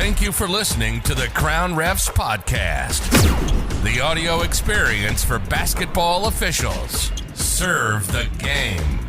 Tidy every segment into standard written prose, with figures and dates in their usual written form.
Thank you for listening to the Crown Refs Podcast, the audio experience for basketball officials. Serve the game.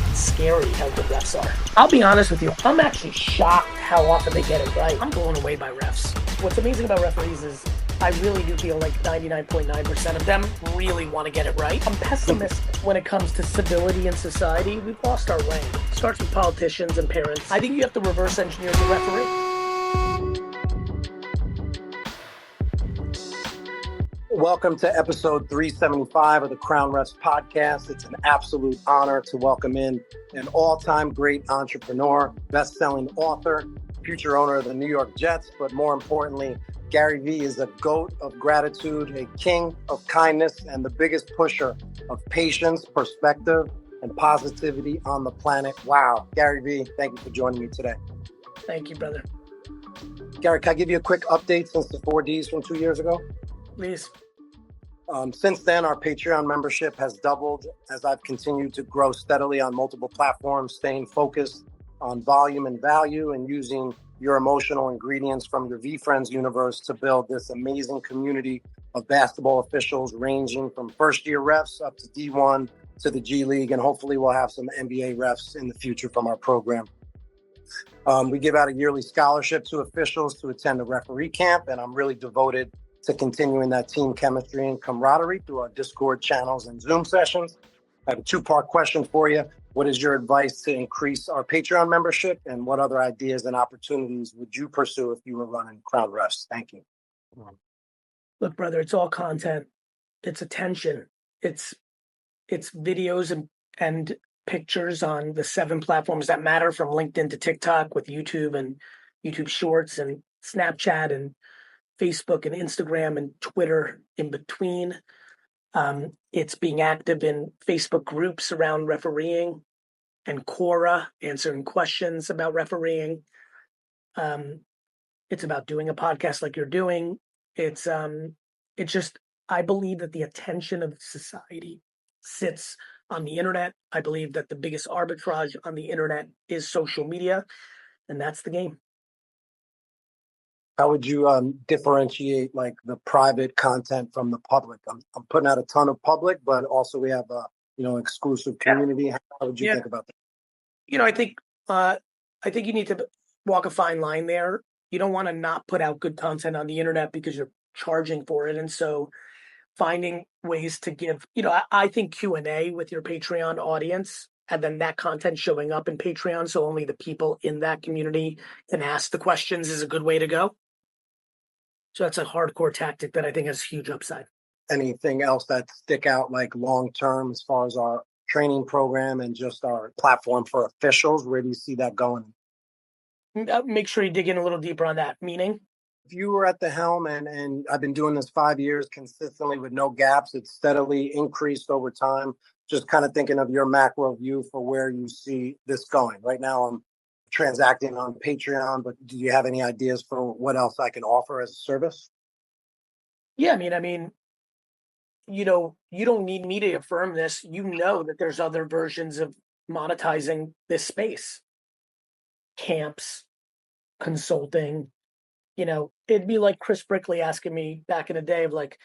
It's scary how good refs are. I'll be honest with you, I'm actually shocked how often they get it right. I'm blown away by refs. What's amazing about referees is I really do feel like 99.9% of them really want to get it right. I'm pessimistic when it comes to civility in society. We've lost our way. It starts with politicians and parents. I think you have to reverse engineer the referee. Welcome to episode 375 of the Crown Refs Podcast. It's an absolute honor to welcome in an all-time great entrepreneur, best-selling author, future owner of the New York Jets, but more importantly, Gary Vee is a GOAT of gratitude, a king of kindness, and the biggest pusher of patience, perspective, and positivity on the planet. Wow. Gary Vee, thank you for joining me today. Thank you, brother. Gary, can I give you a quick update since the 4Ds from 2 years ago? Please. Since then, our Patreon membership has doubled as I've continued to grow steadily on multiple platforms, staying focused on volume and value and using your emotional ingredients from your VeeFriends universe to build this amazing community of basketball officials ranging from first-year refs up to D1 to the G League, and hopefully we'll have some NBA refs in the future from our program. We give out a yearly scholarship to officials to attend a referee camp, and I'm really devoted to continuing that team chemistry and camaraderie through our Discord channels and Zoom sessions. I have a two-part question for you. What is your advice to increase our Patreon membership, and what other ideas and opportunities would you pursue if you were running Crown Refs? Thank you. Look, brother, it's all content. It's attention. It's videos and pictures on the 7 platforms that matter, from LinkedIn to TikTok, with YouTube and YouTube Shorts and Snapchat and Facebook and Instagram and Twitter in between. It's being active in Facebook groups around refereeing and Quora, answering questions about refereeing. It's about doing a podcast like you're doing. It's just, I believe that the attention of society sits on the internet. I believe that the biggest arbitrage on the internet is social media, and that's the game. How would you differentiate like the private content from the public? I'm putting out a ton of public, but also we have a exclusive community. How would you think about that? I think you need to walk a fine line there. You don't want to not put out good content on the internet because you're charging for it, and so finding ways to give. I think Q&A with your Patreon audience, and then that content showing up in Patreon, so only the people in that community can ask the questions, is a good way to go. So that's a hardcore tactic that I think has huge upside. Anything else that stick out like long-term as far as our training program and just our platform for officials? Where do you see that going? Make sure you dig in a little deeper on that. Meaning? If you were at the helm, and I've been doing this 5 years consistently with no gaps, it's steadily increased over time. Just kind of thinking of your macro view for where you see this going. Right now, I'm transacting on Patreon, but do you have any ideas for what else I can offer as a service? Yeah, I mean, you don't need me to affirm this. You know that there's other versions of monetizing this space. Camps, consulting. It'd be like Chris Brickley asking me back in the day of like,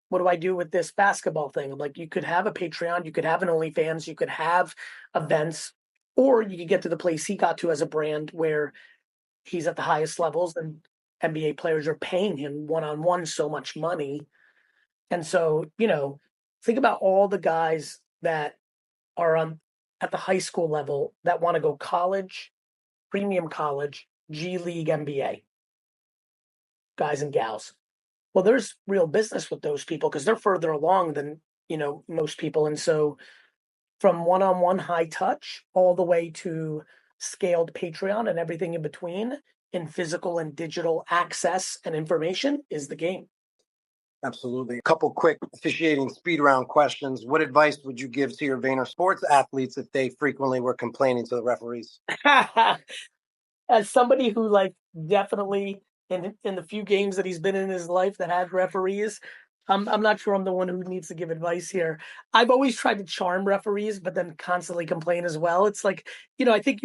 what do I do with this basketball thing? I'm like, you could have a Patreon, you could have an OnlyFans, you could have events, or you could get to the place he got to as a brand where he's at the highest levels and NBA players are paying him one-on-one so much money. And so, think about all the guys that are at the high school level that want to go college, premium college, G League, NBA, guys and gals. Well, there's real business with those people because they're further along than, most people. And so from one-on-one high touch all the way to scaled Patreon and everything in between in physical and digital access and information is the game. Absolutely. A couple quick officiating speed round questions. What advice would you give to your Vayner sports athletes if they frequently were complaining to the referees? As somebody who definitely in the few games that he's been in his life that had referees, I'm not sure I'm the one who needs to give advice here. I've always tried to charm referees, but then constantly complain as well. It's like, I think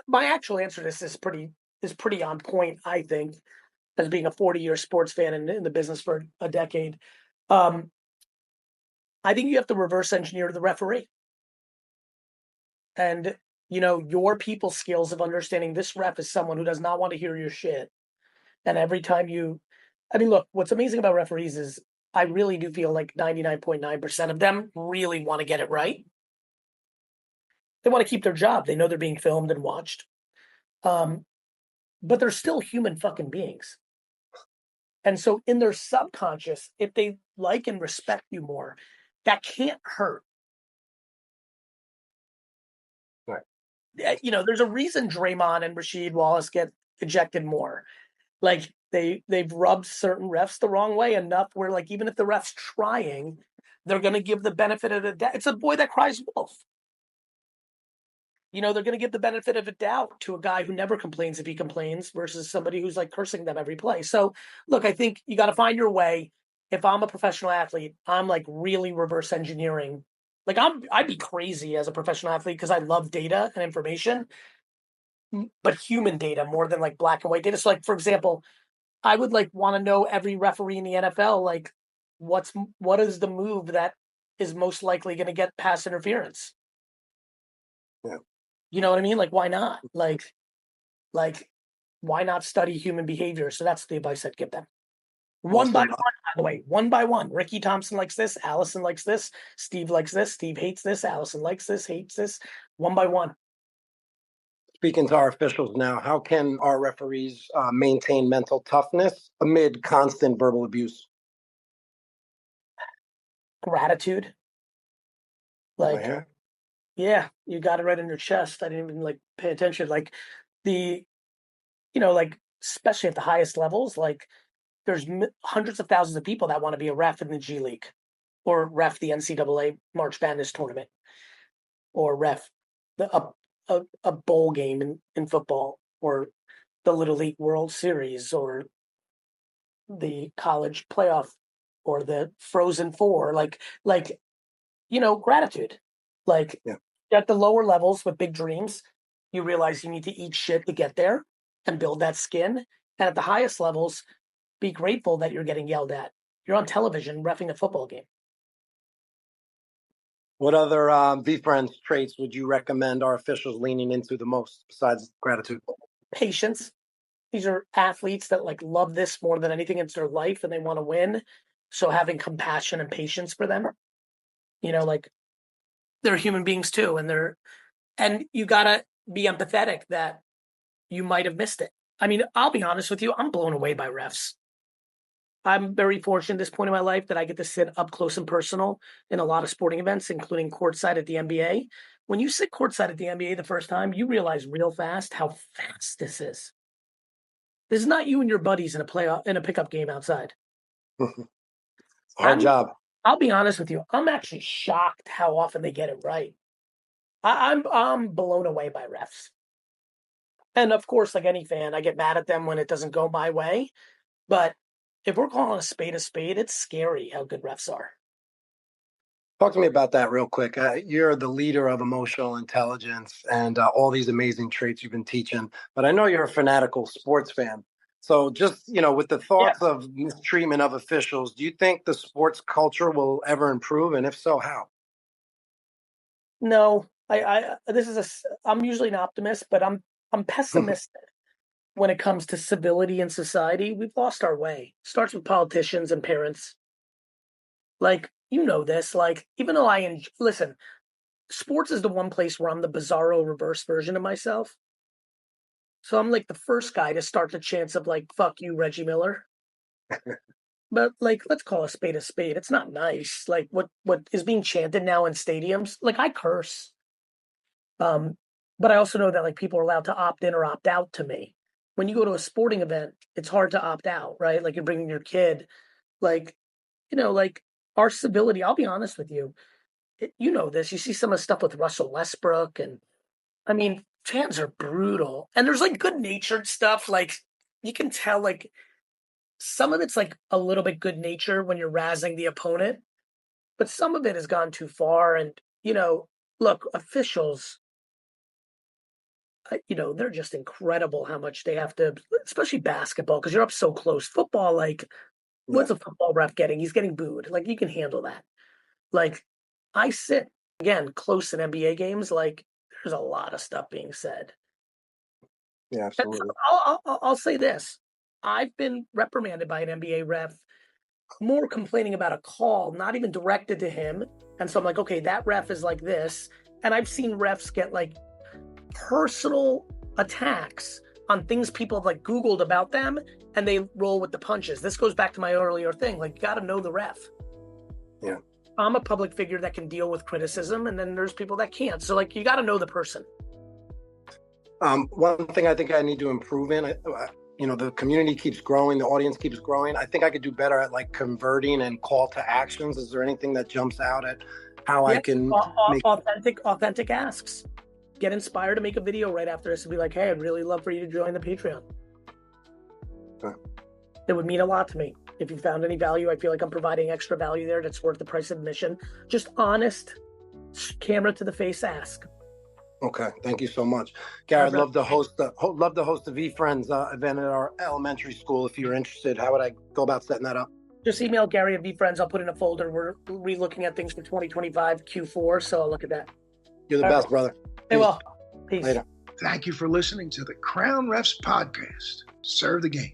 my actual answer to this is is pretty on point, I think, as being a 40-year sports fan and in the business for a decade. I think you have to reverse engineer the referee. And, your people skills of understanding this ref is someone who does not want to hear your shit. And every time look, what's amazing about referees is I really do feel like 99.9% of them really want to get it right. They want to keep their job. They know they're being filmed and watched. But they're still human fucking beings. And so in their subconscious, if they like and respect you more, that can't hurt. Right. There's a reason Draymond and Rasheed Wallace get ejected more. Like they've rubbed certain refs the wrong way enough where, like, even if the ref's trying, they're going to give the benefit of the doubt. It's a boy that cries wolf. They're going to give the benefit of a doubt to a guy who never complains if he complains versus somebody who's like cursing them every play. So look, I think you got to find your way. If I'm a professional athlete, I'm like really reverse engineering. Like I'd be crazy as a professional athlete because I love data and information, but human data more than like black and white data. So like, for example, I would like want to know every referee in the NFL, like what is the move that is most likely going to get pass interference? Yeah. You know what I mean? Like, why not? Like, why not study human behavior? So that's the advice I'd give them. One by one, by the way, one by one. Ricky Thompson likes this. Allison likes this. Steve likes this. Steve hates this. Allison likes this, hates this. One by one. Speaking to our officials now, how can our referees maintain mental toughness amid constant verbal abuse? Gratitude. Like, Oh, yeah, you got it right in your chest. I didn't even like pay attention. Like especially at the highest levels, like there's hundreds of thousands of people that want to be a ref in the G League or ref the NCAA March Madness tournament or ref a bowl game in football or the Little League World Series or the college playoff or the Frozen Four. Gratitude. Like, yeah. At the lower levels with big dreams, you realize you need to eat shit to get there and build that skin. And at the highest levels, be grateful that you're getting yelled at. You're on television reffing a football game. What other VFriends traits would you recommend our officials leaning into the most besides gratitude? Patience. These are athletes that like love this more than anything in their life and they want to win. So having compassion and patience for them, they're human beings too. And you gotta be empathetic that you might have missed it. I mean, I'll be honest with you, I'm blown away by refs. I'm very fortunate at this point in my life that I get to sit up close and personal in a lot of sporting events, including courtside at the NBA. When you sit courtside at the NBA the first time, you realize real fast how fast this is. This is not you and your buddies in a pickup game outside. Hard job. I'll be honest with you. I'm actually shocked how often they get it right. I'm blown away by refs. And of course, like any fan, I get mad at them when it doesn't go my way. But if we're calling a spade, it's scary how good refs are. Talk to me about that real quick. You're the leader of emotional intelligence and all these amazing traits you've been teaching. But I know you're a fanatical sports fan. So just, with the thoughts of mistreatment of officials, do you think the sports culture will ever improve? And if so, how? No, I'm usually an optimist, but I'm pessimistic when it comes to civility in society. We've lost our way. It starts with politicians and parents. Like, this, like, even though listen, sports is the one place where I'm the bizarro reverse version of myself. So I'm like the first guy to start the chants of like, fuck you, Reggie Miller. But like, let's call a spade a spade. It's not nice. Like what is being chanted now in stadiums, like I curse. But I also know that like people are allowed to opt in or opt out to me. When you go to a sporting event, it's hard to opt out, right? Like you're bringing your kid, like, like our civility, I'll be honest with you. This, you see some of the stuff with Russell Westbrook and I mean, fans are brutal. And there's like good natured stuff. Like you can tell like some of it's like a little bit good nature when you're razzing the opponent, but some of it has gone too far. And, look, officials, they're just incredible how much they have to, especially basketball, because you're up so close. Football, like, what's a football ref getting? He's getting booed. Like, you can handle that. Like, I sit, again, close in NBA games, like, there's a lot of stuff being said. Yeah, absolutely. I'll say this. I've been reprimanded by an NBA ref, more complaining about a call, not even directed to him. And so I'm like, okay, that ref is like this. And I've seen refs get like personal attacks on things people have like Googled about them, and they roll with the punches. This goes back to my earlier thing. Like, you got to know the ref. Yeah. I'm a public figure that can deal with criticism, and then there's people that can't. So, like, you got to know the person. One thing I think I need to improve in, the community keeps growing, the audience keeps growing. I think I could do better at like converting and call to actions. Is there anything that jumps out at how I can make authentic asks? Get inspired to make a video right after this and be like, hey, I'd really love for you to join the Patreon. Okay. It would mean a lot to me. If you found any value, I feel like I'm providing extra value there that's worth the price of admission. Just honest, camera to the face ask. Okay, thank you so much, Gary. I'd love to host the VeeFriends event at our elementary school. If you're interested, how would I go about setting that up? Just email Gary at VeeFriends. I'll put in a folder. We're re-looking at things for 2025 Q4, so I'll look at that. You're the best, brother. Hey, well, peace. Later. Thank you for listening to the Crown Refs podcast. Serve the game.